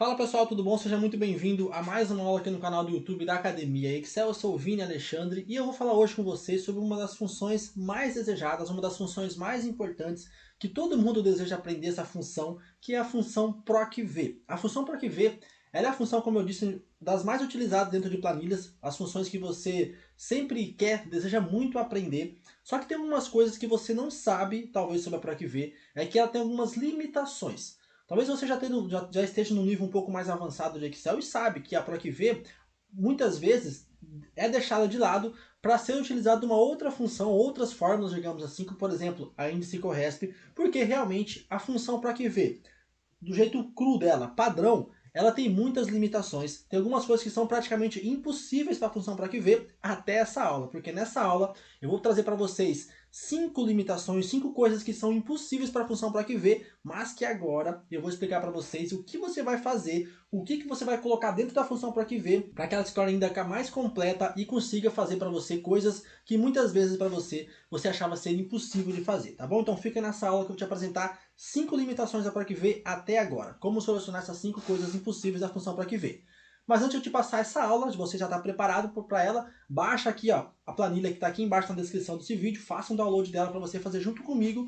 Fala pessoal, tudo bom? Seja muito bem-vindo a mais uma aula aqui no canal do YouTube da Academia Excel. Eu sou o Vini Alexandre e eu vou falar hoje com vocês sobre uma das funções mais desejadas, uma das funções mais importantes que todo mundo deseja aprender essa função, que é a função PROC-V. A função PROC-V, ela é a função, como eu disse, das mais utilizadas dentro de planilhas, as funções que você sempre quer, deseja muito aprender. Só que tem algumas coisas que você não sabe, talvez, sobre a PROC-V, é que ela tem algumas limitações. Talvez você já esteja num nível um pouco mais avançado de Excel e sabe que a PROC-V muitas vezes é deixada de lado para ser utilizada uma outra função, outras fórmulas, digamos assim, como por exemplo a índice CORESP, porque realmente a função PROC-V, do jeito cru dela, padrão, ela tem muitas limitações. Tem algumas coisas que são praticamente impossíveis para a função PROC-V até essa aula, porque nessa aula eu vou trazer para vocês 5 limitações, 5 coisas que são impossíveis para a função PROC-V, mas que agora eu vou explicar para vocês o que você vai fazer, o que você vai colocar dentro da função PROC-V para que ela se torne ainda mais completa e consiga fazer para você coisas que muitas vezes para você achava ser impossível de fazer, tá bom? Então fica nessa aula que eu vou te apresentar 5 limitações da PROC-V até agora. Como solucionar essas 5 coisas impossíveis da função PROC-V. Mas antes de eu te passar essa aula, se você já está preparado para ela, baixa aqui ó, a planilha que está aqui embaixo na descrição desse vídeo, faça um download dela para você fazer junto comigo,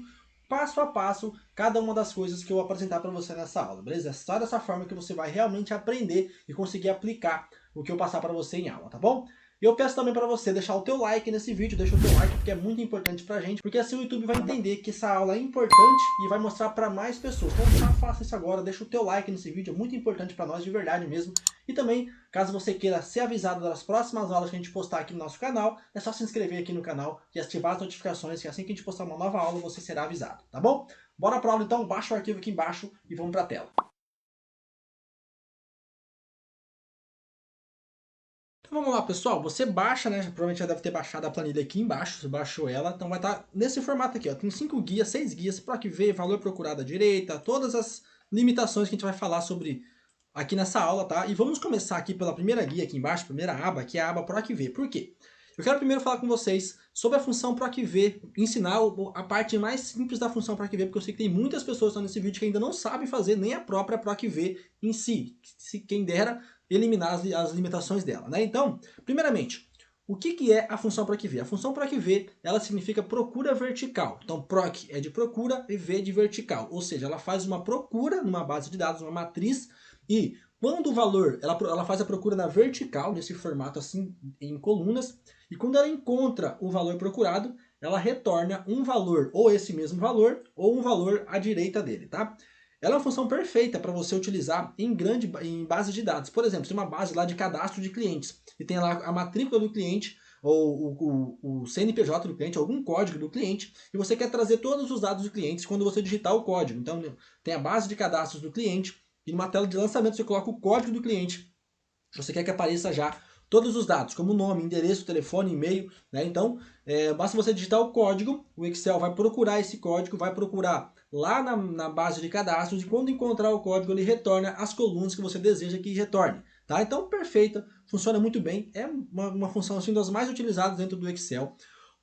passo a passo, cada uma das coisas que eu vou apresentar para você nessa aula, beleza? É só dessa forma que você vai realmente aprender e conseguir aplicar o que eu passar para você em aula, tá bom? E eu peço também para você deixar o teu like nesse vídeo, deixa o teu like porque é muito importante pra gente, porque assim o YouTube vai entender que essa aula é importante e vai mostrar para mais pessoas. Então já faça isso agora, deixa o teu like nesse vídeo, é muito importante para nós de verdade mesmo. E também, caso você queira ser avisado das próximas aulas que a gente postar aqui no nosso canal, é só se inscrever aqui no canal e ativar as notificações, que assim que a gente postar uma nova aula, você será avisado, tá bom? Bora pra aula então, baixa o arquivo aqui embaixo e vamos pra tela. Então vamos lá, pessoal. Você baixa, né? Provavelmente já deve ter baixado a planilha aqui embaixo. Você baixou ela. Então vai estar nesse formato aqui, ó. Tem 5 guias, 6 guias para que ver valor procurado à direita, todas as limitações que a gente vai falar sobre aqui nessa aula, tá? E vamos começar aqui pela primeira guia aqui embaixo, primeira aba, que é a aba PROC-V. Por quê? Eu quero primeiro falar com vocês sobre a função PROC-V, ensinar a parte mais simples da função PROC-V, porque eu sei que tem muitas pessoas que estão nesse vídeo que ainda não sabem fazer nem a própria PROC-V em si. Se quem dera eliminar as limitações dela, né? Então, primeiramente, o que é a função PROC-V? A função PROC-V, ela significa procura vertical. Então, PROC é de procura e V de vertical. Ou seja, ela faz uma procura numa base de dados, uma matriz, e quando o valor, ela faz a procura na vertical, nesse formato assim, em colunas, e quando ela encontra o valor procurado, ela retorna um valor, ou esse mesmo valor, ou um valor à direita dele, tá? Ela é uma função perfeita para você utilizar em base de dados. Por exemplo, tem uma base lá de cadastro de clientes e tem lá a matrícula do cliente ou o CNPJ do cliente, algum código do cliente, e você quer trazer todos os dados do cliente quando você digitar o código. Então tem a base de cadastros do cliente e numa tela de lançamento você coloca o código do cliente. Você quer que apareça já todos os dados, como nome, endereço, telefone, e-mail, né? Então, basta você digitar o código, o Excel vai procurar esse código, vai procurar lá na base de cadastros e quando encontrar o código ele retorna as colunas que você deseja que retorne. Tá? Então, perfeita, funciona muito bem, é uma função assim, das mais utilizadas dentro do Excel.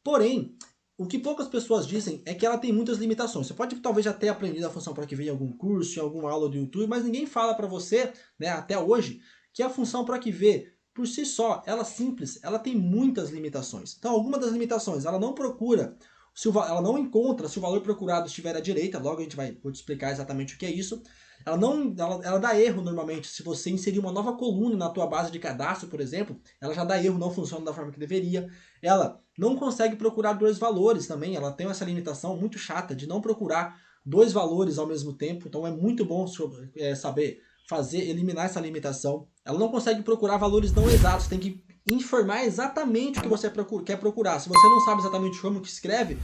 Porém, o que poucas pessoas dizem é que ela tem muitas limitações. Você pode talvez já ter aprendido a função PROC-V em algum curso, em alguma aula do YouTube, mas ninguém fala para você, né, até hoje, que a função PROC-V, por si só, ela simples, ela tem muitas limitações. Então, alguma das limitações, ela não procura, ela não encontra se o valor procurado estiver à direita, logo vou te explicar exatamente o que é isso. Ela dá erro normalmente, se você inserir uma nova coluna na tua base de cadastro, por exemplo, ela já dá erro, não funciona da forma que deveria. Ela não consegue procurar dois valores também, ela tem essa limitação muito chata de não procurar dois valores ao mesmo tempo, então é muito bom saber eliminar essa limitação. Ela não consegue procurar valores não exatos, tem que informar exatamente o que você quer procurar. Se você não sabe exatamente como que escreve,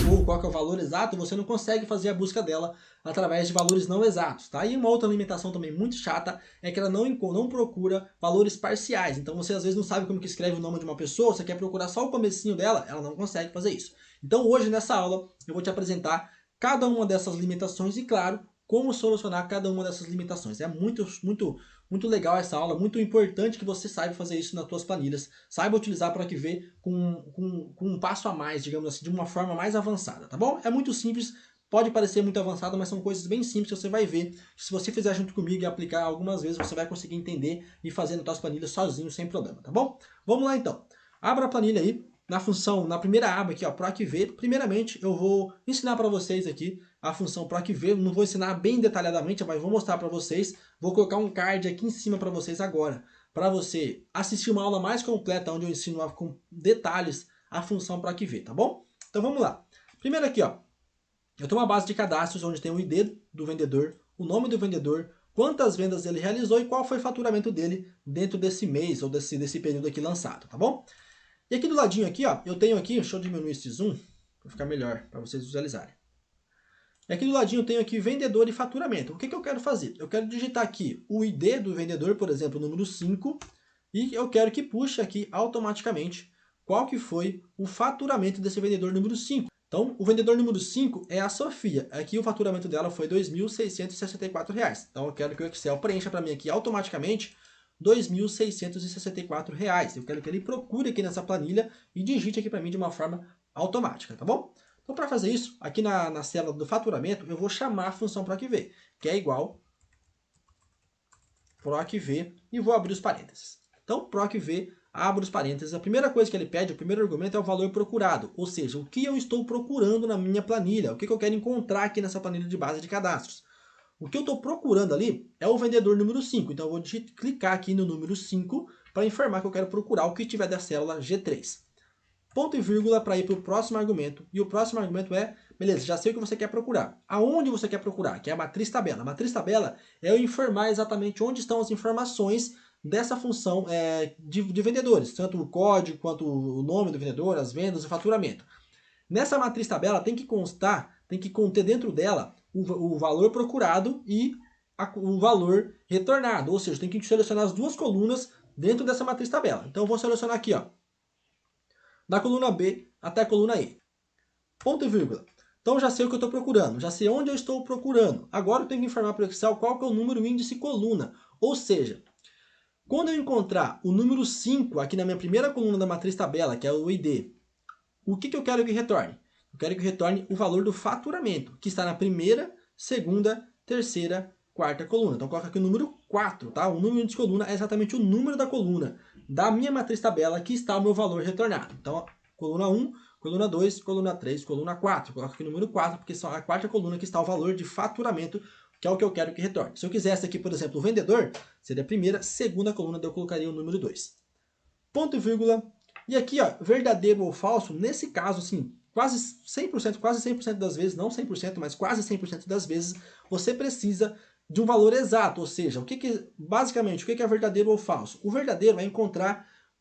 ou qual que é o valor exato, você não consegue fazer a busca dela através de valores não exatos, tá? E uma outra limitação também muito chata é que ela não procura valores parciais. Então você às vezes não sabe como que escreve o nome de uma pessoa, você quer procurar só o comecinho dela, ela não consegue fazer isso. Então hoje nessa aula eu vou te apresentar cada uma dessas limitações e, claro, como solucionar cada uma dessas limitações. É muito legal essa aula, muito importante que você saiba fazer isso nas suas planilhas, saiba utilizar para que ver com um passo a mais, digamos assim, de uma forma mais avançada, tá bom? É muito simples, Pode parecer muito avançado, mas são coisas bem simples que você vai ver. Se você fizer junto comigo e aplicar algumas vezes, você vai conseguir entender e fazer nas suas planilhas sozinho, sem problema, tá bom? Vamos lá então. Abra a planilha aí, na função, na primeira aba aqui, ó, PROC-V. Primeiramente, eu vou ensinar para vocês aqui a função PROC-V. Não vou ensinar bem detalhadamente, mas vou mostrar para vocês. Vou colocar um card aqui em cima para vocês agora, para você assistir uma aula mais completa, onde eu ensino com detalhes a função PROC-V, tá bom? Então vamos lá. Primeiro aqui, ó, eu tenho uma base de cadastros onde tem o ID do vendedor, o nome do vendedor, quantas vendas ele realizou e qual foi o faturamento dele dentro desse mês ou desse período aqui lançado, tá bom? E aqui do ladinho aqui, ó, eu tenho aqui, deixa eu diminuir esse zoom para ficar melhor, para vocês visualizarem. E aqui do ladinho eu tenho aqui vendedor e faturamento. O que eu quero fazer? Eu quero digitar aqui o ID do vendedor, por exemplo, o número 5, e eu quero que puxe aqui automaticamente qual que foi o faturamento desse vendedor número 5. Então, o vendedor número 5 é a Sofia. Aqui o faturamento dela foi R$ 2.664. Então, eu quero que o Excel preencha para mim aqui automaticamente R$ 2.664. Eu quero que ele procure aqui nessa planilha e digite aqui para mim de uma forma automática, tá bom? Então, para fazer isso, aqui na célula do faturamento, eu vou chamar a função PROC-V, que é igual PROC-V, e vou abrir os parênteses. Então, PROC-V, abro os parênteses. A primeira coisa que ele pede, o primeiro argumento é o valor procurado, ou seja, o que eu estou procurando na minha planilha, o que eu quero encontrar aqui nessa planilha de base de cadastros. O que eu estou procurando ali é o vendedor número 5, então eu vou clicar aqui no número 5 para informar que eu quero procurar o que tiver da célula G3. Ponto e vírgula para ir para o próximo argumento, e o próximo argumento é, beleza, já sei o que você quer procurar. Aonde você quer procurar? Que é a matriz tabela. A matriz tabela é eu informar exatamente onde estão as informações dessa função de vendedores, tanto o código quanto o nome do vendedor, as vendas e o faturamento. Nessa matriz tabela tem que constar, tem que conter dentro dela o valor procurado e o valor retornado, ou seja, tem que selecionar as duas colunas dentro dessa matriz tabela. Então eu vou selecionar aqui, ó, da coluna B até a coluna E. Ponto e vírgula. Então já sei o que eu estou procurando, já sei onde eu estou procurando. Agora eu tenho que informar para o Excel qual que é o número índice coluna, ou seja, quando eu encontrar o número 5 aqui na minha primeira coluna da matriz tabela, que é o ID, o que eu quero que retorne? Eu quero que retorne o valor do faturamento, que está na primeira, segunda, terceira, quarta coluna. Então coloca aqui o número 4, tá? O número de coluna é exatamente o número da coluna da minha matriz tabela que está o meu valor retornado. Então, ó, coluna 1, coluna 2, coluna 3, coluna 4. Coloca aqui o número 4, porque são a quarta coluna que está o valor de faturamento, que é o que eu quero que retorne. Se eu quisesse aqui, por exemplo, o vendedor, seria a primeira, segunda coluna, daí eu colocaria o número 2. Ponto e vírgula. E aqui, ó, verdadeiro ou falso, nesse caso, assim, quase 100% das vezes, não 100%, mas quase 100% das vezes, você precisa de um valor exato, ou seja, basicamente, o que é verdadeiro ou falso? O verdadeiro é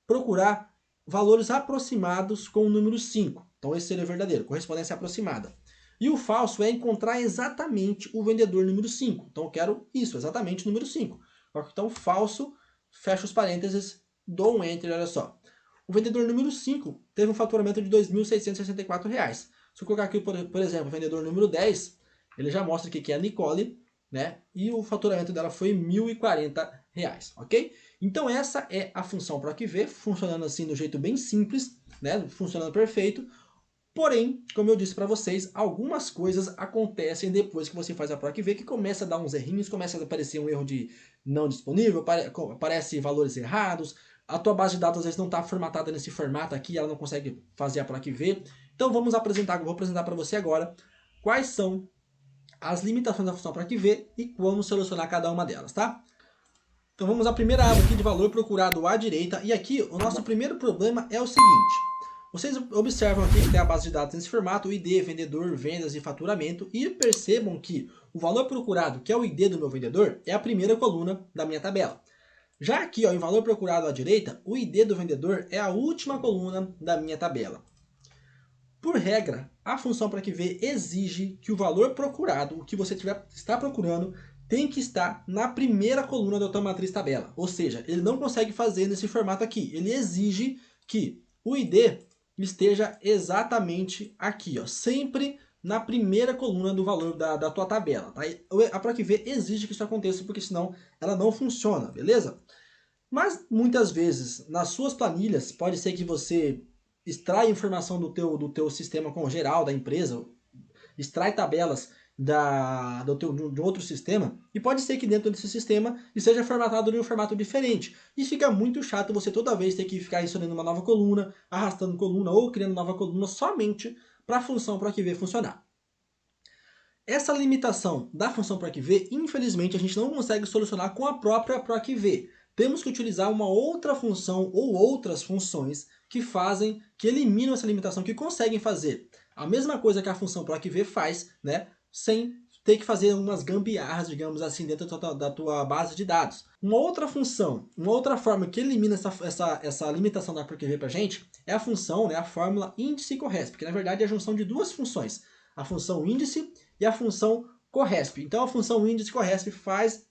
procurar valores aproximados com o número 5. Então esse seria o verdadeiro, correspondência aproximada. E o falso é encontrar exatamente o vendedor número 5. Então eu quero isso, exatamente o número 5. Então falso, fecha os parênteses, dou um enter, olha só. O vendedor número 5 teve um faturamento de R$ 2.664. Se eu colocar aqui, por exemplo, o vendedor número 10, ele já mostra aqui que é a Nicole, né? E o faturamento dela foi R$ 1.040, ok? Então essa é a função PROC-V, funcionando assim do jeito bem simples, né? Funcionando perfeito. Porém, como eu disse para vocês, algumas coisas acontecem depois que você faz a PROC-V, que começa a dar uns errinhos, começa a aparecer um erro de não disponível, aparece valores errados, a tua base de dados às vezes não está formatada nesse formato aqui, ela não consegue fazer a PROC-V. Então vou apresentar para você agora quais são as limitações da função PROC-V e como solucionar cada uma delas, tá? Então vamos à primeira aba aqui de valor procurado à direita, e aqui o nosso primeiro problema é o seguinte: vocês observam aqui que tem a base de dados nesse formato, ID, vendedor, vendas e faturamento, e percebam que o valor procurado, que é o ID do meu vendedor, é a primeira coluna da minha tabela. Já aqui, ó, em valor procurado à direita, o ID do vendedor é a última coluna da minha tabela. Por regra, a função PROC-V exige que o valor procurado, o que você está procurando, tem que estar na primeira coluna da tua matriz tabela. Ou seja, ele não consegue fazer nesse formato aqui. Ele exige que o ID esteja exatamente aqui, ó, sempre na primeira coluna do valor da tua tabela. Tá? A PROC-V exige que isso aconteça, porque senão ela não funciona, beleza? Mas muitas vezes, nas suas planilhas, pode ser que você extraia informação do teu sistema com geral da empresa extrai tabelas de outro sistema, e pode ser que dentro desse sistema esteja formatado de um formato diferente. E fica muito chato você toda vez ter que ficar inserindo uma nova coluna, arrastando coluna ou criando nova coluna somente para a função PROC-V funcionar. Essa limitação da função PROC-V, infelizmente, a gente não consegue solucionar com a própria PROC-V. Temos que utilizar uma outra função ou outras funções que eliminam essa limitação, que conseguem fazer a mesma coisa que a função PROC-V faz, né, sem ter que fazer algumas gambiarras, digamos assim, dentro da tua base de dados. Uma outra função, uma outra forma que elimina essa limitação da PROC-V pra gente é a função, né, a fórmula índice e corresp, que na verdade é a junção de duas funções, a função índice e a função corresp. Então a função índice e corresp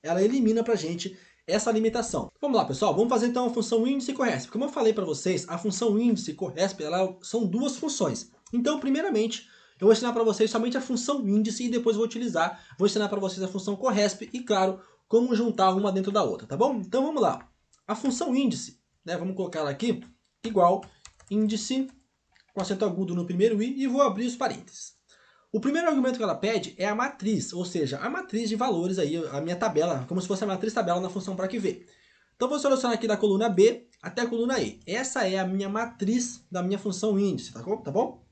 ela elimina pra gente essa limitação. Vamos lá, pessoal, vamos fazer então a função índice e corresp. Como eu falei para vocês, a função índice e corresp são duas funções. Então, primeiramente, eu vou ensinar para vocês somente a função índice e depois vou ensinar para vocês a função corresp e, claro, como juntar uma dentro da outra, tá bom? Então vamos lá. A função índice, né, vamos colocar ela aqui, igual índice, com acento agudo no primeiro i, e vou abrir os parênteses. O primeiro argumento que ela pede é a matriz, ou seja, a matriz de valores aí, a minha tabela, como se fosse a matriz tabela na função PROC-V. Então vou selecionar aqui da coluna B até a coluna E. Essa é a minha matriz da minha função índice, tá bom?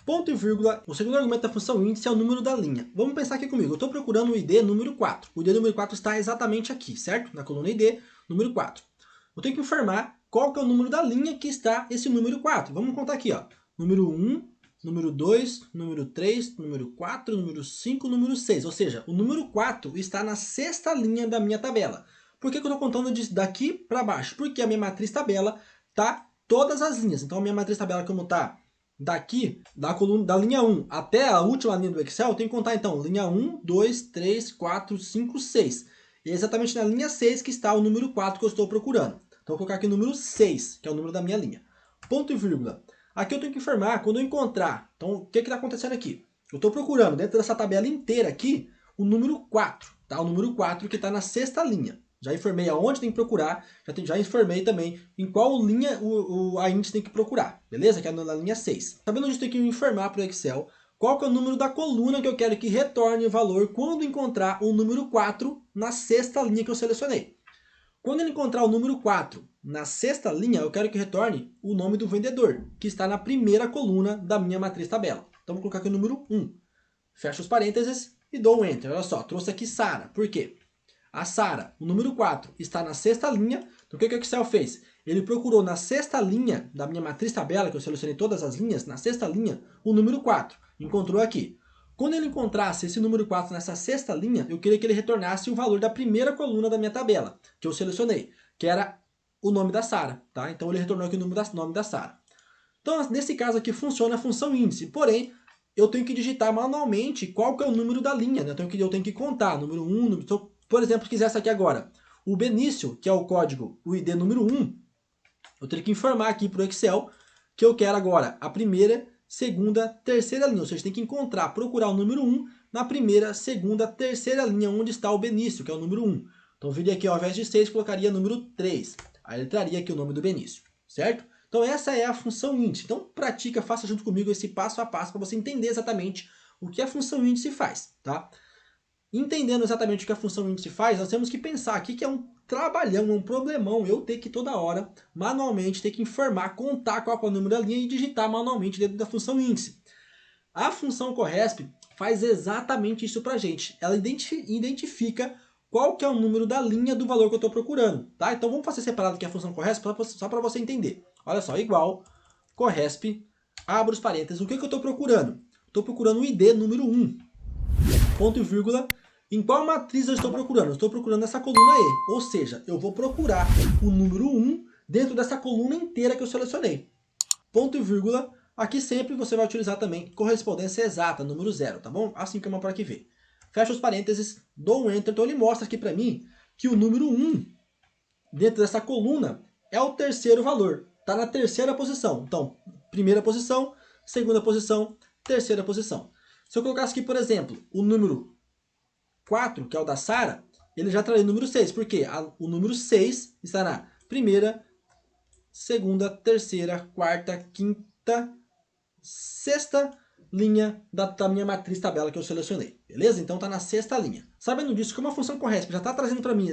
Ponto e vírgula, o segundo argumento da função índice é o número da linha. Vamos pensar aqui comigo, eu estou procurando o ID número 4. O ID número 4 está exatamente aqui, certo? Na coluna ID, número 4. Eu tenho que informar qual que é o número da linha que está esse número 4. Vamos contar aqui, ó. Número 1, número 2, número 3, número 4, número 5, número 6. Ou seja, o número 4 está na sexta linha da minha tabela. Por que eu estou contando daqui para baixo? Porque a minha matriz tabela está todas as linhas. Então a minha matriz tabela, como está daqui, da linha 1 até a última linha do Excel, eu tenho que contar então linha 1, 2, 3, 4, 5, 6. E é exatamente na linha 6 que está o número 4 que eu estou procurando. Então eu vou colocar aqui o número 6, que é o número da minha linha. Ponto e vírgula. Aqui eu tenho que informar quando eu encontrar. Então o que está acontecendo aqui? Eu estou procurando dentro dessa tabela inteira aqui o número 4. Tá? O número 4 que está na sexta linha. Já informei aonde tem que procurar, já informei também em qual linha a índice tem que procurar, beleza? Que é na linha 6. Sabendo disso, tem que informar para o Excel qual que é o número da coluna que eu quero que retorne o valor quando encontrar o número 4 na sexta linha que eu selecionei. Quando ele encontrar o número 4 na sexta linha, eu quero que retorne o nome do vendedor, que está na primeira coluna da minha matriz tabela. Então, vou colocar aqui o número 1. Fecho os parênteses e dou um Enter. Olha só, trouxe aqui Sara. Por quê? A Sara, o número 4, está na sexta linha. Então o que o Excel fez? Ele procurou na sexta linha da minha matriz tabela, que eu selecionei todas as linhas, na sexta linha, o número 4. Encontrou aqui. Quando ele encontrasse esse número 4 nessa sexta linha, eu queria que ele retornasse o valor da primeira coluna da minha tabela, que eu selecionei, que era o nome da Sara. Tá? Então ele retornou aqui o nome da Sara. Então nesse caso aqui funciona a função índice, porém eu tenho que digitar manualmente qual que é o número da linha. Né? Eu tenho que contar, número 1, número... Por exemplo, se quisesse aqui agora, o Benício, que é o código, o ID número 1, eu teria que informar aqui para o Excel que eu quero agora a primeira, segunda, terceira linha. Ou seja, tem que procurar o número 1 na primeira, segunda, terceira linha, onde está o Benício, que é o número 1. Então eu viria aqui, ao invés de 6, colocaria número 3. Aí ele traria aqui o nome do Benício, certo? Então essa é a função índice. Então pratica, faça junto comigo esse passo a passo para você entender exatamente o que a função índice faz, tá? Entendendo exatamente o que a função índice faz, nós temos que pensar aqui que é um trabalhão, um problemão, eu ter que toda hora, manualmente, ter que informar, contar qual é o número da linha e digitar manualmente dentro da função índice. A função corresp faz exatamente isso pra gente. Ela identifica qual que é o número da linha do valor que eu estou procurando. Tá? Então vamos fazer separado aqui a função corresp só para você entender. Olha só, igual, corresp, abro os parênteses, o que eu estou procurando? Estou procurando o ID número 1. Ponto e vírgula. Em qual matriz eu estou procurando? Eu estou procurando essa coluna E, ou seja, eu vou procurar o número 1 dentro dessa coluna inteira que eu selecionei. Ponto e vírgula, aqui sempre você vai utilizar também correspondência exata, número 0, tá bom? Assim como para que ver. Fecha os parênteses, dou um Enter, então ele mostra aqui para mim que o número 1 dentro dessa coluna é o terceiro valor, está na terceira posição. Então, primeira posição, segunda posição, terceira posição. Se eu colocasse aqui, por exemplo, o número 4, que é o da Sara, ele já traria o número 6, porque o número 6 está na primeira, segunda, terceira, quarta, quinta, sexta, linha da minha matriz tabela que eu selecionei, beleza? Então tá na sexta linha. Sabendo disso, como a função corresp já está trazendo para mim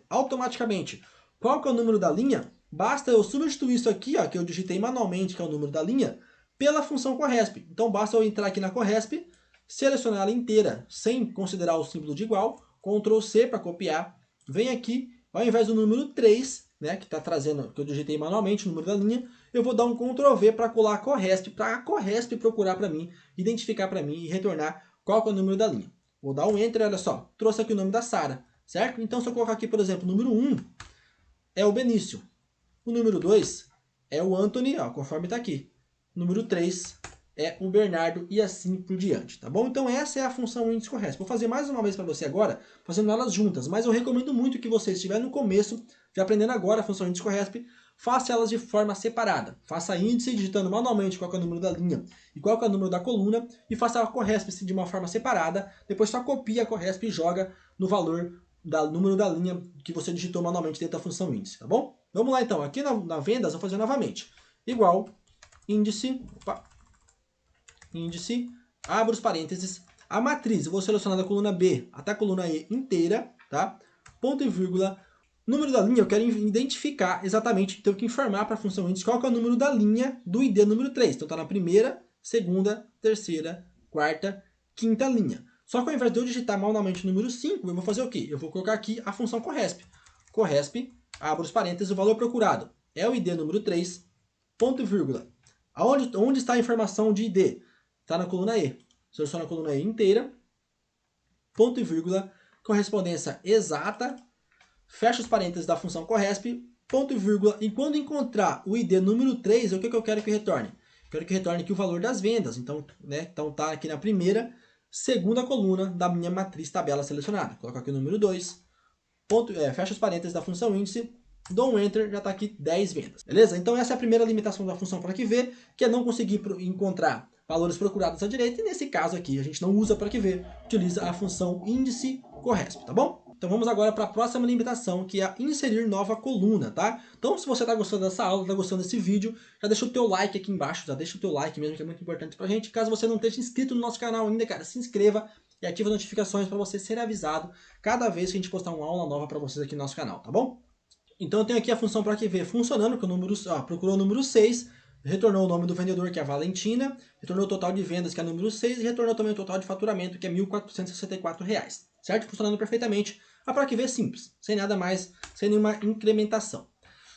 automaticamente qual que é o número da linha, basta eu substituir isso aqui, ó, que eu digitei manualmente, que é o número da linha, pela função corresp. Então basta eu entrar aqui na corresp, selecionar ela inteira, sem considerar o símbolo de igual, Ctrl C para copiar, vem aqui, ao invés do número 3, né, que está trazendo, que eu digitei manualmente o número da linha, eu vou dar um Ctrl V para colar a corresp, para a corresp procurar para mim, identificar para mim e retornar qual que é o número da linha. Vou dar um Enter, olha só, trouxe aqui o nome da Sara, certo? Então se eu colocar aqui, por exemplo, o número 1 é o Benício, o número 2 é o Anthony, ó, conforme está aqui, o número 3 é o Bernardo e assim por diante, tá bom? Então essa é a função índice corresp. Vou fazer mais uma vez para você agora, fazendo elas juntas, mas eu recomendo muito que você estiver no começo, já aprendendo agora a função índice corresp, faça elas de forma separada. Faça índice digitando manualmente qual é o número da linha e qual é o número da coluna e faça a corresp de uma forma separada, depois só copia a corresp e joga no valor do número da linha que você digitou manualmente dentro da função índice, tá bom? Vamos lá então, aqui na vendas eu vou fazer novamente. Igual, índice, abro os parênteses, a matriz, eu vou selecionar da coluna B até a coluna E inteira, tá? Ponto e vírgula, número da linha eu quero identificar exatamente, tenho que informar para a função índice qual que é o número da linha do ID número 3. Então está na primeira, segunda, terceira, quarta, quinta linha. Só que ao invés de eu digitar manualmente o número 5, eu vou fazer o quê? Eu vou colocar aqui a função corresp. Corresp, abro os parênteses, o valor procurado é o ID número 3, ponto e vírgula. Onde está a informação de ID? Está na coluna E. Seleciono a coluna E inteira, ponto e vírgula, correspondência exata, fecha os parênteses da função corresp, ponto e vírgula, e quando encontrar o ID número 3, o que eu quero que retorne? Eu quero que retorne aqui o valor das vendas. Então, então tá aqui na primeira, segunda coluna da minha matriz tabela selecionada. Coloco aqui o número 2, fecha os parênteses da função índice, dou um Enter, já está aqui 10 vendas. Beleza? Então essa é a primeira limitação da função para que ver, que é não conseguir encontrar valores procurados à direita, e nesse caso aqui a gente não usa para que ver, utiliza a função índice corresp, tá bom? Então vamos agora para a próxima limitação, que é inserir nova coluna, tá? Então se você está gostando dessa aula, está gostando desse vídeo, já deixa o teu like aqui embaixo, já deixa o teu like mesmo, que é muito importante pra gente. Caso você não esteja inscrito no nosso canal ainda, cara, se inscreva e ative as notificações para você ser avisado cada vez que a gente postar uma aula nova para vocês aqui no nosso canal, tá bom? Então eu tenho aqui a função para que ver funcionando, que o número, procurou o número 6, retornou o nome do vendedor, que é a Valentina, retornou o total de vendas, que é o número 6, e retornou também o total de faturamento, que é R$ 1.464, certo? Funcionando perfeitamente, a para que ver simples, sem nada mais, sem nenhuma incrementação.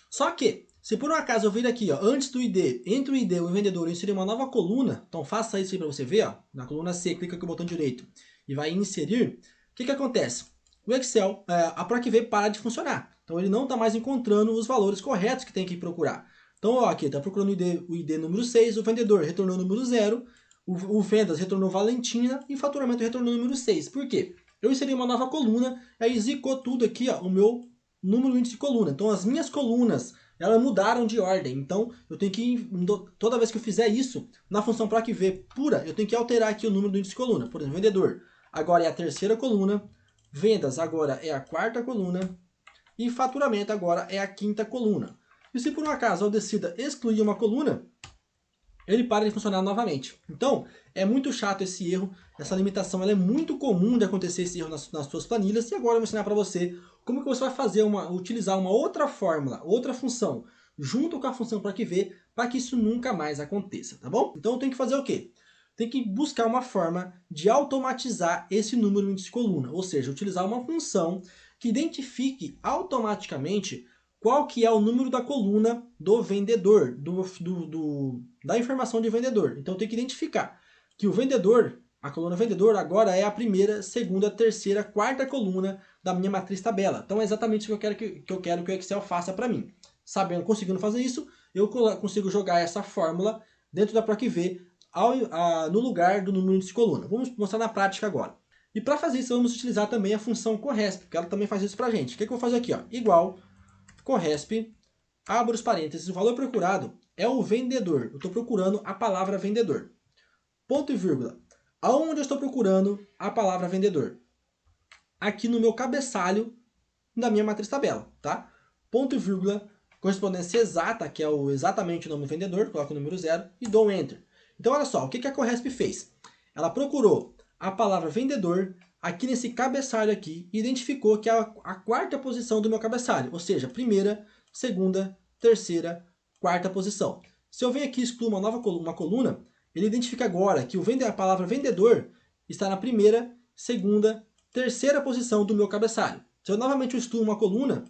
Só que, se por um acaso eu vir aqui, ó, antes do ID, entre o ID e o vendedor, eu inserir uma nova coluna, então faça isso aí para você ver, ó, na coluna C, clica aqui no botão direito e vai em inserir, o que acontece? O Excel, a PROC-V para de funcionar. Então ele não está mais encontrando os valores corretos que tem que procurar. Então ó, aqui está procurando o ID número 6, o vendedor retornou o número 0, o vendas retornou Valentina e o faturamento retornou o número 6. Por quê? Eu inseri uma nova coluna, aí zicou tudo aqui, ó, o meu número índice de coluna. Então as minhas colunas, elas mudaram de ordem. Então eu tenho que, toda vez que eu fizer isso, na função PROC-V pura, eu tenho que alterar aqui o número do índice de coluna. Por exemplo, vendedor, agora é a terceira coluna, vendas agora é a quarta coluna e faturamento agora é a quinta coluna. E se por um acaso eu decida excluir uma coluna, ele para de funcionar novamente. Então, é muito chato esse erro, essa limitação, ela é muito comum de acontecer esse erro nas suas planilhas, e agora eu vou ensinar para você como que você vai fazer utilizar uma outra fórmula, outra função, junto com a função PROC-V, para que isso nunca mais aconteça, tá bom? Então eu tenho que fazer o quê? Tem que buscar uma forma de automatizar esse número índice de coluna, ou seja, utilizar uma função que identifique automaticamente qual que é o número da coluna do vendedor, da informação de vendedor. Então tem que identificar que o vendedor, a coluna vendedor, agora é a primeira, segunda, terceira, quarta coluna da minha matriz tabela. Então é exatamente isso que eu quero que o Excel faça para mim. Sabendo, conseguindo fazer isso, eu consigo jogar essa fórmula dentro da PROC-V no lugar do número de coluna. Vamos mostrar na prática agora. E para fazer isso, vamos utilizar também a função corresp, que ela também faz isso para a gente. O que eu vou fazer aqui? Ó? Igual corresp, abro os parênteses, o valor procurado é o vendedor. Eu estou procurando a palavra vendedor. Ponto e vírgula. Aonde eu estou procurando a palavra vendedor? Aqui no meu cabeçalho da minha matriz tabela, tá? Ponto e vírgula, correspondência exata, que é exatamente o nome do vendedor, coloco o número 0 e dou um Enter. Então olha só, o que a Corresp fez? Ela procurou a palavra vendedor aqui nesse cabeçalho aqui e identificou que é a quarta posição do meu cabeçalho, ou seja, primeira, segunda, terceira, quarta posição. Se eu venho aqui e excluo uma coluna, ele identifica agora que a palavra vendedor está na primeira, segunda, terceira posição do meu cabeçalho. Se eu novamente excluo uma coluna,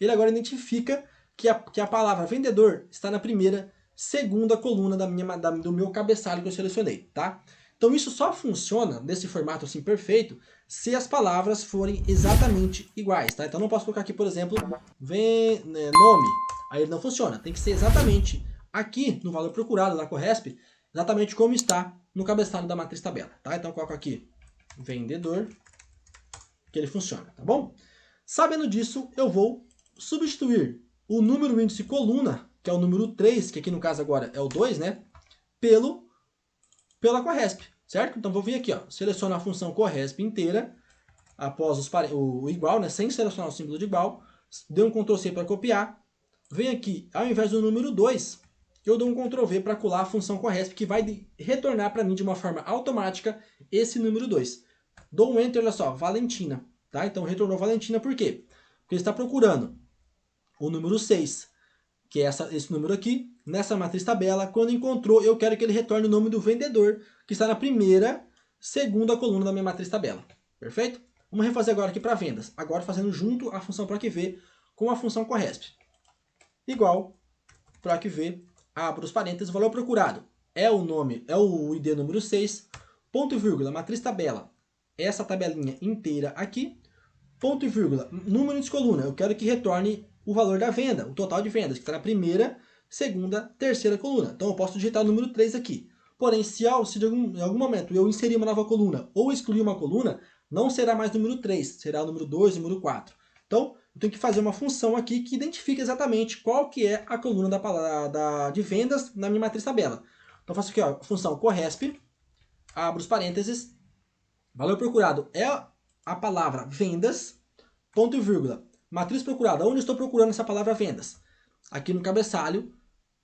ele agora identifica que a palavra vendedor está na primeira, segunda coluna do meu cabeçalho que eu selecionei, tá? Então isso só funciona nesse formato assim perfeito se as palavras forem exatamente iguais, tá? Então eu não posso colocar aqui, por exemplo, nome, aí ele não funciona. Tem que ser exatamente aqui no valor procurado da Corresp, exatamente como está no cabeçalho da matriz tabela, tá? Então eu coloco aqui vendedor, que ele funciona, tá bom? Sabendo disso, eu vou substituir o número índice coluna, que é o número 3, que aqui no caso agora é o 2, né? Pela Corresp, certo? Então vou vir aqui, ó, selecionar a função Corresp inteira, após o igual, né? Sem selecionar o símbolo de igual, dei um Ctrl C para copiar, venho aqui, ao invés do número 2, eu dou um Ctrl V para colar a função Corresp, que vai retornar para mim de uma forma automática esse número 2. Dou um Enter, olha só, Valentina. Tá? Então retornou Valentina por quê? Porque ele está procurando o número 6, que é esse número aqui, nessa matriz tabela. Quando encontrou, eu quero que ele retorne o nome do vendedor, que está na primeira, segunda coluna da minha matriz tabela. Perfeito? Vamos refazer agora aqui para vendas. Agora fazendo junto a função PROC-V com a função Corresp. Igual, PROC-V, abro os parênteses, o valor procurado é o nome, é o ID número 6, ponto e vírgula, matriz tabela, essa tabelinha inteira aqui, ponto e vírgula, número de coluna, eu quero que retorne o valor da venda, o total de vendas, que está na primeira, segunda, terceira coluna. Então eu posso digitar o número 3 aqui. Porém, se em algum momento eu inserir uma nova coluna ou excluir uma coluna, não será mais o número 3, será o número 2, o número 4. Então, eu tenho que fazer uma função aqui que identifique exatamente qual que é a coluna de vendas na minha matriz tabela. Então eu faço aqui, ó, função Corresp, abro os parênteses, valor procurado é a palavra vendas, ponto e vírgula, matriz procurada, onde eu estou procurando essa palavra vendas? Aqui no cabeçalho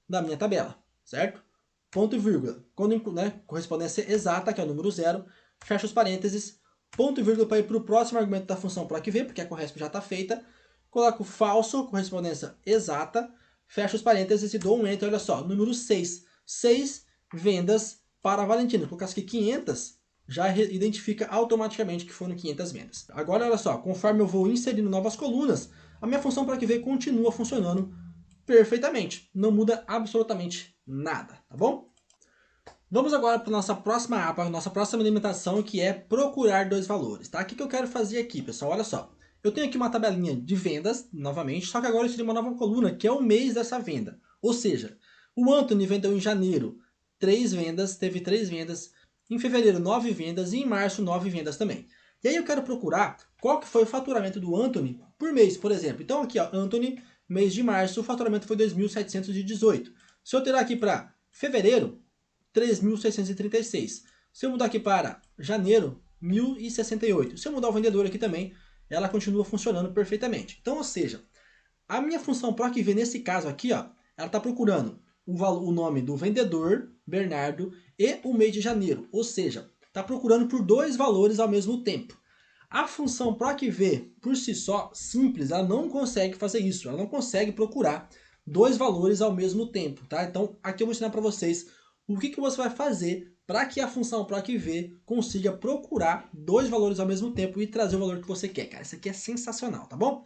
da minha tabela, certo? Ponto e vírgula, quando, né, correspondência exata, que é o número 0, fecha os parênteses, ponto e vírgula para ir para o próximo argumento da função PROC-V, porque a Corresp já está feita, coloco falso, correspondência exata, fecho os parênteses e dou um Enter, olha só, número 6, 6 vendas para a Valentina. Se eu colocar aqui 500, já identifica automaticamente que foram 500 vendas. Agora, olha só, conforme eu vou inserindo novas colunas, a minha função PROC-V continua funcionando perfeitamente. Não muda absolutamente nada, tá bom? Vamos agora para a nossa próxima aba, nossa próxima limitação, que é procurar dois valores, tá? O que eu quero fazer aqui, pessoal? Olha só. Eu tenho aqui uma tabelinha de vendas, novamente, só que agora eu inseri uma nova coluna, que é o mês dessa venda. Ou seja, o Anthony vendeu em janeiro 3 vendas, teve 3 vendas, em fevereiro 9 vendas e em março 9 vendas também. E aí eu quero procurar qual que foi o faturamento do Anthony por mês, por exemplo. Então aqui, ó, Anthony, mês de março, o faturamento foi 2.718. Se eu tirar aqui para fevereiro, 3.636. Se eu mudar aqui para janeiro, 1.068. Se eu mudar o vendedor aqui também, ela continua funcionando perfeitamente. Então, ou seja, a minha função PROC-V nesse caso aqui, ó, ela está procurando o nome do vendedor, Bernardo, e o mês de janeiro. Ou seja, está procurando por dois valores ao mesmo tempo. A função PROC-V, por si só, simples, ela não consegue fazer isso. Ela não consegue procurar dois valores ao mesmo tempo, tá? Então, aqui eu vou ensinar para vocês o que você vai fazer para que a função PROC-V consiga procurar dois valores ao mesmo tempo e trazer o valor que você quer, cara. Isso aqui é sensacional, tá bom?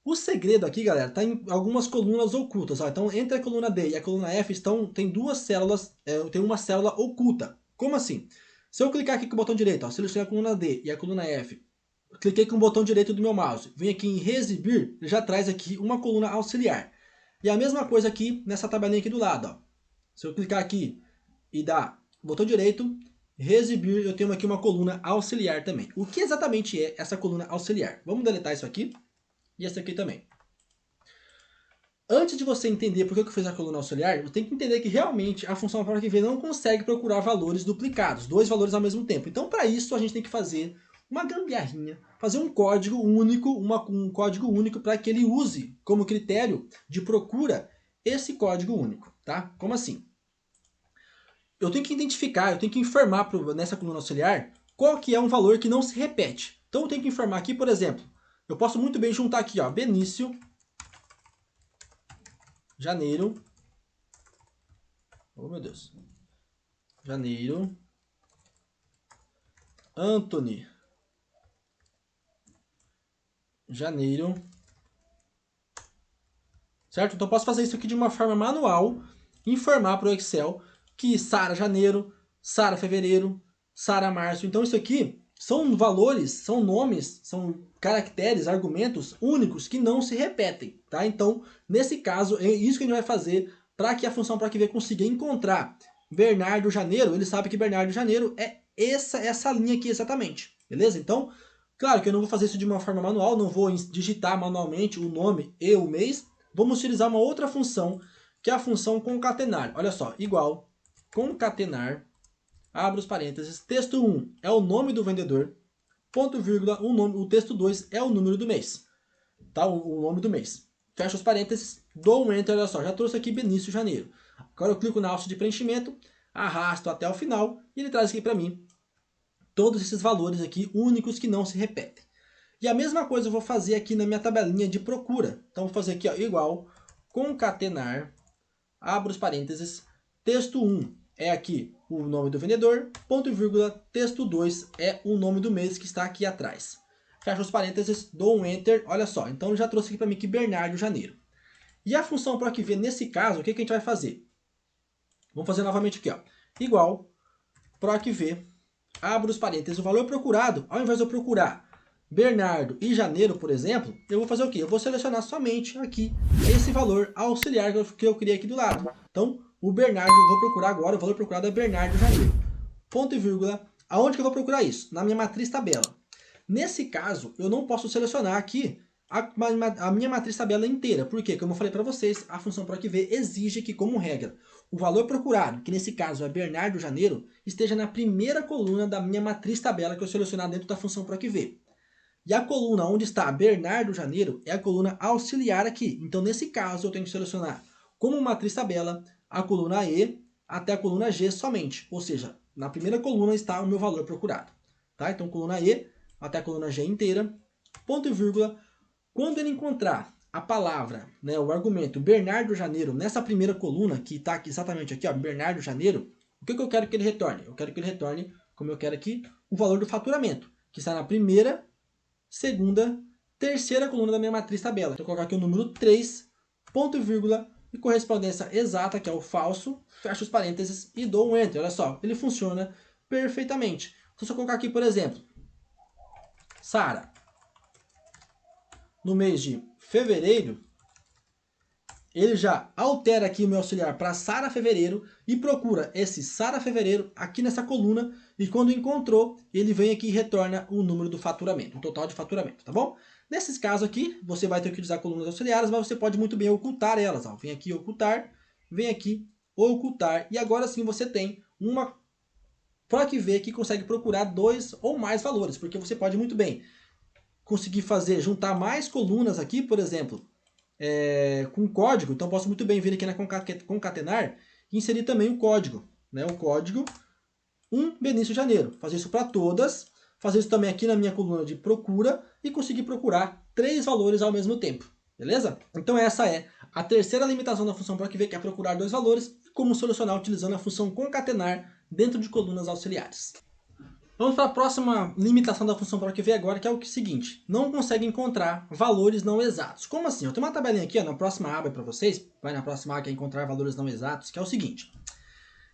O segredo aqui, galera, está em algumas colunas ocultas. Ó. Então, entre a coluna D e a coluna F tem duas células, tem uma célula oculta. Como assim? Se eu clicar aqui com o botão direito, ó, selecionar a coluna D e a coluna F, cliquei com o botão direito do meu mouse, venho aqui em Reexibir, ele já traz aqui uma coluna auxiliar. E a mesma coisa aqui nessa tabelinha aqui do lado. Ó. Se eu clicar aqui e dar botão direito, Reexibir, eu tenho aqui uma coluna auxiliar também. O que exatamente é essa coluna auxiliar? Vamos deletar isso aqui. E essa aqui também. Antes de você entender por que eu fiz a coluna auxiliar, você tem que entender que realmente a função PROC-V não consegue procurar valores duplicados, dois valores ao mesmo tempo. Então, para isso, a gente tem que fazer uma gambiarrinha, fazer um código único, um código único para que ele use como critério de procura esse código único, tá? Como assim? eu tenho que identificar, eu tenho que informar nessa coluna auxiliar qual que é um valor que não se repete. Então eu tenho que informar aqui, por exemplo, eu posso muito bem juntar aqui, ó, Benício, janeiro, oh meu Deus, janeiro, Anthony, janeiro, certo? Então eu posso fazer isso aqui de uma forma manual, informar para o Excel que Sara janeiro, Sara fevereiro, Sara março. Então isso aqui são valores, são nomes, são caracteres, argumentos únicos que não se repetem, tá? Então, nesse caso, é isso que a gente vai fazer para que a função PROC-V consiga encontrar Bernardo Janeiro. Ele sabe que Bernardo Janeiro é essa linha aqui exatamente, beleza? Então, claro que eu não vou fazer isso de uma forma manual, não vou digitar manualmente o nome e o mês. Vamos utilizar uma outra função, que é a função concatenar. Olha só, igual concatenar, abre os parênteses, texto 1 é o nome do vendedor, ponto vírgula, o texto 2 é o número do mês, tá? O nome do mês. Fecha os parênteses, dou um enter, olha só, já trouxe aqui Benício Janeiro. Agora eu clico na alça de preenchimento, arrasto até o final e ele traz aqui para mim todos esses valores aqui únicos que não se repetem. E a mesma coisa eu vou fazer aqui na minha tabelinha de procura. Então vou fazer aqui, ó, igual concatenar, abro os parênteses, texto 1 é aqui o nome do vendedor, ponto e vírgula, texto 2 é o nome do mês que está aqui atrás. Fecho os parênteses, dou um enter, olha só, então já trouxe aqui para mim que Bernardo Janeiro. E a função PROC-V, nesse caso, o que a gente vai fazer? Vamos fazer novamente aqui, ó, igual PROC-V, abro os parênteses, o valor procurado, ao invés de eu procurar Bernardo e janeiro, por exemplo, eu vou fazer o quê? Eu vou selecionar somente aqui esse valor auxiliar que eu criei aqui do lado. Então, o Bernardo, eu vou procurar agora, o valor procurado é Bernardo janeiro. Ponto e vírgula. Aonde que eu vou procurar isso? Na minha matriz tabela. Nesse caso, eu não posso selecionar aqui a minha matriz tabela inteira. Por quê? Como eu falei para vocês, a função PROC-V exige que, como regra, o valor procurado, que nesse caso é Bernardo janeiro, esteja na primeira coluna da minha matriz tabela que eu selecionar dentro da função PROC-V. E a coluna onde está Bernardo Janeiro é a coluna auxiliar aqui. Então, nesse caso, eu tenho que selecionar como matriz tabela a coluna E até a coluna G somente. Ou seja, na primeira coluna está o meu valor procurado. Tá? Então, coluna E até a coluna G inteira, ponto e vírgula. Quando ele encontrar a palavra, né, o argumento Bernardo Janeiro nessa primeira coluna, que está aqui, exatamente aqui, ó, Bernardo Janeiro, o que eu quero que ele retorne? Eu quero que ele retorne, como eu quero aqui, o valor do faturamento, que está na primeira, segunda, terceira coluna da minha matriz tabela. Então, eu vou colocar aqui o número 3, ponto e vírgula, e correspondência exata, que é o falso, fecho os parênteses e dou um enter. Olha só, ele funciona perfeitamente. Então, se eu colocar aqui, por exemplo, Sara, no mês de fevereiro, ele já altera aqui o meu auxiliar para Sara fevereiro e procura esse Sara fevereiro aqui nessa coluna e quando encontrou, ele vem aqui e retorna o número do faturamento, o total de faturamento, tá bom? Nesses casos aqui, você vai ter que usar colunas auxiliares, mas você pode muito bem ocultar elas, ó. Vem aqui ocultar, vem aqui ocultar e agora sim você tem uma PROC-V que consegue procurar 2 ou mais valores, porque você pode muito bem conseguir juntar mais colunas aqui, por exemplo, com código. Então posso muito bem vir aqui na concatenar e inserir também o código, né? O código Benício Janeiro. Fazer isso para todas, fazer isso também aqui na minha coluna de procura e conseguir procurar 3 valores ao mesmo tempo, beleza? Então essa é a terceira limitação da função PROC-V, que é procurar 2 valores, e como solucionar utilizando a função concatenar dentro de colunas auxiliares. Vamos para a próxima limitação da função PROC-V agora, que é o seguinte: não consegue encontrar valores não exatos. Como assim? Eu tenho uma tabelinha aqui, ó, na próxima aba para vocês, vai na próxima aba que é encontrar valores não exatos, que é o seguinte.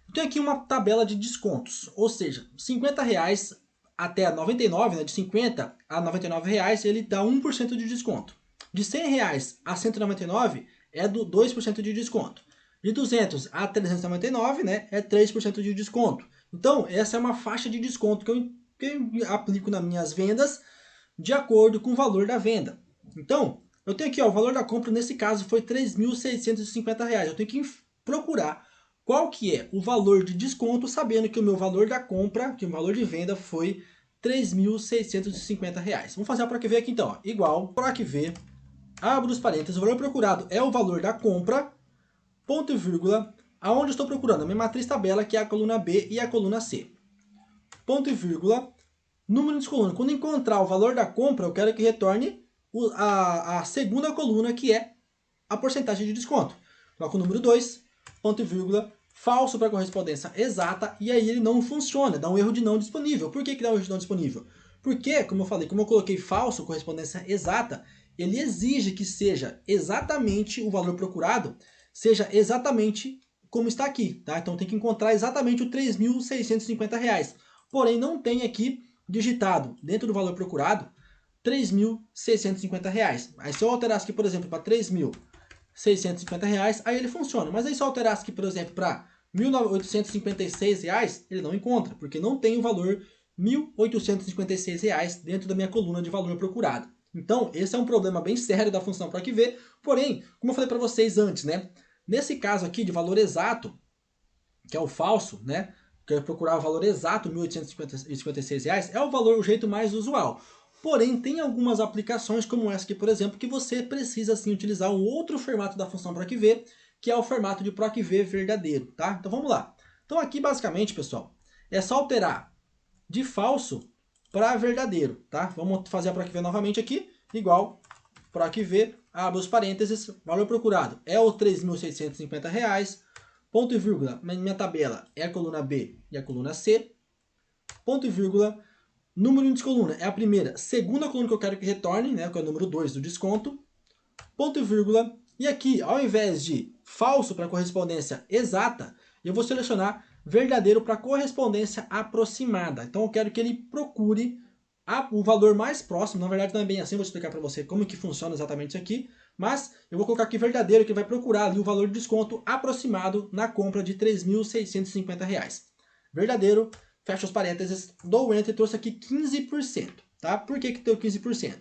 Eu tenho aqui uma tabela de descontos, ou seja, R$50 até 99, né, de 50 a 99 reais, ele dá 1% de desconto. De R$100 a 199 é do 2% de desconto. De 200 a 399, né, é 3% de desconto. Então, essa é uma faixa de desconto que eu aplico nas minhas vendas de acordo com o valor da venda. Então, eu tenho aqui, ó, o valor da compra nesse caso foi R$3.650. Eu tenho que procurar qual que é o valor de desconto, sabendo que o meu valor da compra, que o valor de venda foi R$3.650. Vamos fazer a PROC-V aqui então, ó, igual PROC-V, abro os parênteses, o valor procurado é o valor da compra, ponto e vírgula, aonde eu estou procurando? A minha matriz tabela, que é a coluna B e a coluna C. Ponto e vírgula, número de coluna. Quando encontrar o valor da compra, eu quero que retorne a segunda coluna, que é a porcentagem de desconto. Coloco o número 2, ponto e vírgula, falso para correspondência exata, e aí ele não funciona, dá um erro de não disponível. Por que dá um erro de não disponível? Porque, como eu falei, como eu coloquei falso, correspondência exata, ele exige que seja exatamente o valor procurado, seja exatamente como está aqui, tá? Então tem que encontrar exatamente o R$ 3.650. Porém, não tem aqui digitado dentro do valor procurado R$ 3.650. Aí se eu alterasse aqui, por exemplo, para R$ 3.650, aí ele funciona. Mas aí se eu alterasse aqui, por exemplo, para R$ 1.856, ele não encontra, porque não tem o valor R$ 1.856 dentro da minha coluna de valor procurado. Então, esse é um problema bem sério da função PROC-V, porém, como eu falei para vocês antes, né? Nesse caso aqui de valor exato, que é o falso, né? Que é procurar o valor exato, R$ 1.856, é o jeito mais usual. Porém, tem algumas aplicações como essa aqui, por exemplo, que você precisa sim utilizar um outro formato da função PROC-V, que é o formato de PROC-V verdadeiro, tá? Então vamos lá. Então aqui basicamente, pessoal, é só alterar de falso para verdadeiro, tá? Vamos fazer a PROC-V novamente aqui, igual PROC-V, abre os parênteses, valor procurado é o R$ 3.650, ponto e vírgula, minha tabela é a coluna B e a coluna C, ponto e vírgula, número de coluna é a primeira, segunda coluna que eu quero que retorne, né, que é o número 2 do desconto, ponto e vírgula, e aqui, ao invés de falso para correspondência exata, eu vou selecionar verdadeiro para correspondência aproximada. Então eu quero que ele procure o valor mais próximo, na verdade não é bem assim, vou explicar para você como que funciona exatamente isso aqui, mas eu vou colocar aqui verdadeiro, que vai procurar ali o valor de desconto aproximado na compra de R$ 3.650. Verdadeiro, fecha os parênteses, dou Enter e trouxe aqui 15%, tá? Por que deu 15%?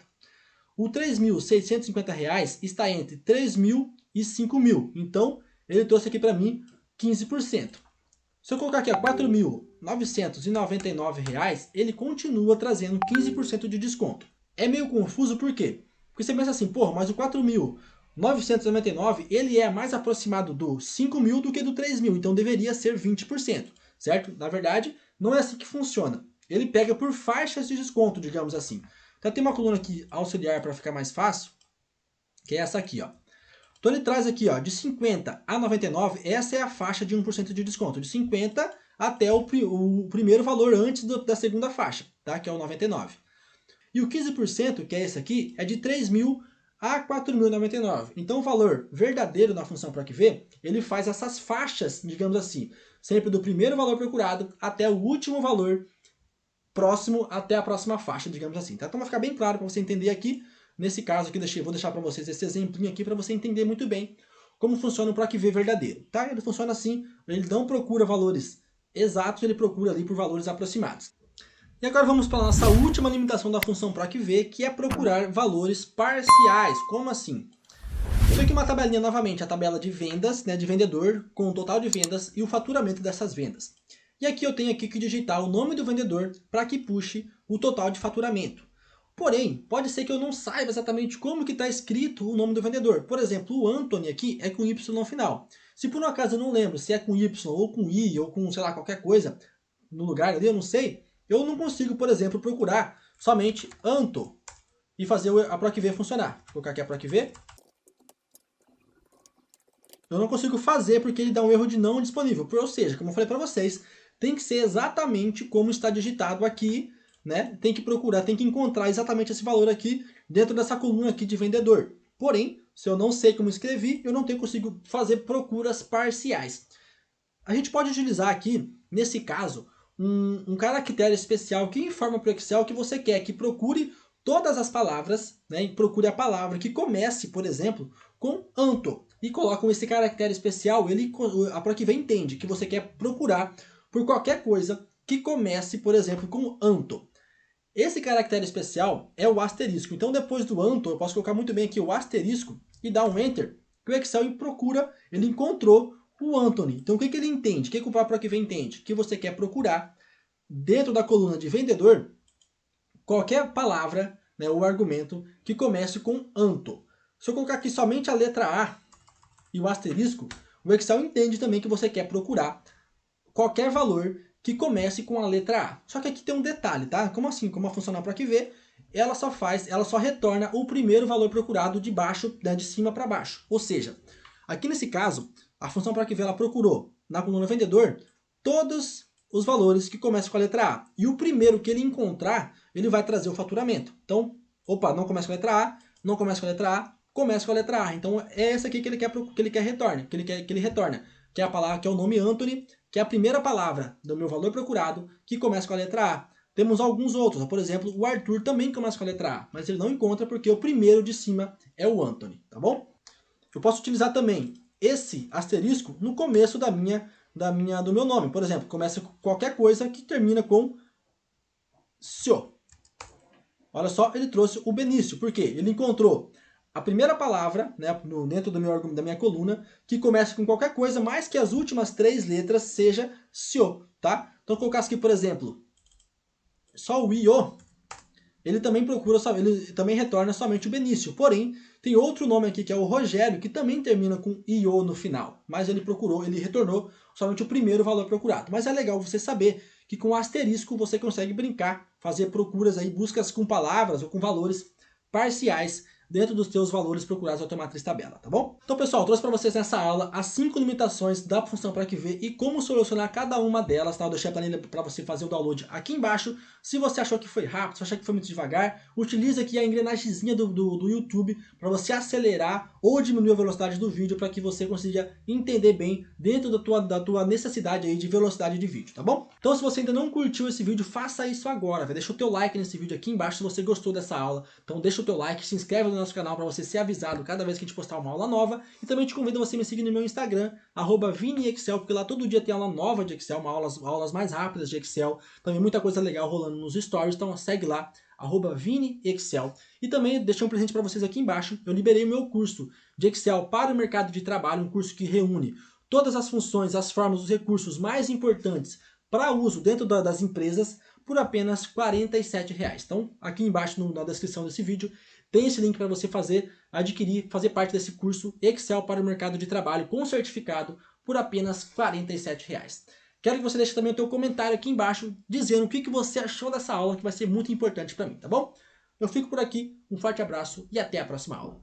O R$ 3.650 está entre 3.000 e 5.000, então ele trouxe aqui para mim 15%. Se eu colocar aqui R$ 4.999, ele continua trazendo 15% de desconto. É meio confuso por quê? Porque você pensa assim, porra, mas o 4.999 ele é mais aproximado do 5.000 do que do 3.000, então deveria ser 20%, certo? Na verdade, não é assim que funciona. Ele pega por faixas de desconto, digamos assim. Então tem uma coluna aqui auxiliar para ficar mais fácil, que é essa aqui, ó. Então ele traz aqui, ó, de 50 a 99, essa é a faixa de 1% de desconto, de 50 até o primeiro valor antes da segunda faixa, tá? Que é o 99. E o 15%, que é esse aqui, é de 3.000 a 4.099. Então o valor verdadeiro na função PROC-V, ele faz essas faixas, digamos assim, sempre do primeiro valor procurado até o último valor próximo até a próxima faixa, digamos assim. Tá? Então vai ficar bem claro para você entender aqui. Nesse caso aqui, vou deixar para vocês esse exemplinho aqui para você entender muito bem como funciona o PROC-V verdadeiro. Tá? Ele funciona assim, ele não procura valores exatos, ele procura ali por valores aproximados. E agora vamos para a nossa última limitação da função PROC-V, que é procurar valores parciais. Como assim? Eu tenho aqui uma tabelinha novamente, a tabela de vendas, né, de vendedor, com o total de vendas e o faturamento dessas vendas. E aqui eu tenho aqui que digitar o nome do vendedor para que puxe o total de faturamento. Porém, pode ser que eu não saiba exatamente como que está escrito o nome do vendedor. Por exemplo, o Anthony aqui é com Y no final. Se por um acaso eu não lembro se é com Y ou com I ou com, sei lá, qualquer coisa no lugar ali, eu não sei, eu não consigo, por exemplo, procurar somente Anto e fazer a PROC-V funcionar. Vou colocar aqui a PROC-V. Eu não consigo fazer porque ele dá um erro de não disponível. Ou seja, como eu falei para vocês, tem que ser exatamente como está digitado aqui, né? Tem que procurar, tem que encontrar exatamente esse valor aqui dentro dessa coluna aqui de vendedor. Porém, se eu não sei como escrevi, eu não consigo fazer procuras parciais. A gente pode utilizar aqui, nesse caso, um caractere especial que informa para o Excel que você quer que procure todas as palavras, né? E procure a palavra que comece, por exemplo, com Anto. E colocam esse caractere especial, a PROC-V entende que você quer procurar por qualquer coisa que comece, por exemplo, com Anto. Esse caractere especial é o asterisco. Então, depois do Anto, eu posso colocar muito bem aqui o asterisco e dar um Enter, que o Excel procura, ele encontrou o Anthony. Então, o que ele entende? O que o PROC-V entende? Que você quer procurar, dentro da coluna de vendedor, qualquer palavra, né, ou argumento que comece com Anto. Se eu colocar aqui somente a letra A e o asterisco, o Excel entende também que você quer procurar qualquer valor que comece com a letra A. Só que aqui tem um detalhe, tá? Como assim? Como a função na PROC-V, ela só retorna o primeiro valor procurado de baixo, né, de cima para baixo. Ou seja, aqui nesse caso, a função PROC-V ela procurou na coluna vendedor todos os valores que começam com a letra A. E o primeiro que ele encontrar, ele vai trazer o faturamento. Então, opa, não começa com a letra A, não começa com a letra A, começa com a letra A. Então é essa aqui que ele quer retorne, que ele retorna, que é a palavra, que é o nome Anthony, que é a primeira palavra do meu valor procurado que começa com a letra A. Temos alguns outros, por exemplo, o Arthur também começa com a letra A, mas ele não encontra porque o primeiro de cima é o Anthony, tá bom? Eu posso utilizar também esse asterisco no começo do meu nome. Por exemplo, começa com qualquer coisa que termina com Sio. Olha só, ele trouxe o Benício. Por quê? Ele encontrou a primeira palavra, né, dentro da minha coluna, que começa com qualquer coisa, mais que as últimas 3 letras seja Sio, tá? Então, eu colocar aqui, por exemplo, só o Io, ele também retorna somente o Benício. Porém, tem outro nome aqui que é o Rogério, que também termina com IO no final. Mas ele retornou somente o primeiro valor procurado. Mas é legal você saber que com o asterisco você consegue brincar, fazer procuras aí, buscas com palavras ou com valores parciais dentro dos teus valores procurados ao matriz tabela, tá bom? Então, pessoal, eu trouxe para vocês nessa aula as 5 limitações da função PROC-V e como solucionar cada uma delas, tá? Eu deixei a planilha para você fazer o download aqui embaixo. Se você achou que foi rápido, se achou que foi muito devagar, utilize aqui a engrenagemzinha do YouTube para você acelerar ou diminuir a velocidade do vídeo para que você consiga entender bem dentro da tua necessidade aí de velocidade de vídeo, tá bom? Então, se você ainda não curtiu esse vídeo, faça isso agora, véio. Deixa o teu like nesse vídeo aqui embaixo se você gostou dessa aula. Então, deixa o teu like, se inscreve no nosso canal para você ser avisado cada vez que a gente postar uma aula nova. E também te convido a você me seguir no meu Instagram, @ViniExcel, porque lá todo dia tem aula nova de Excel, aulas mais rápidas de Excel. Também muita coisa legal rolando nos stories, então segue lá, @ViniExcel. E também deixei um presente para vocês aqui embaixo. Eu liberei o meu curso de Excel para o mercado de trabalho, um curso que reúne todas as funções, as formas, os recursos mais importantes para uso dentro das empresas por apenas R$ 47,00. Então, aqui embaixo na descrição desse vídeo tem esse link para você adquirir, fazer parte desse curso Excel para o mercado de trabalho com certificado por apenas R$ 47,00. Quero que você deixe também o teu comentário aqui embaixo dizendo o que você achou dessa aula, que vai ser muito importante para mim, tá bom? Eu fico por aqui, um forte abraço e até a próxima aula.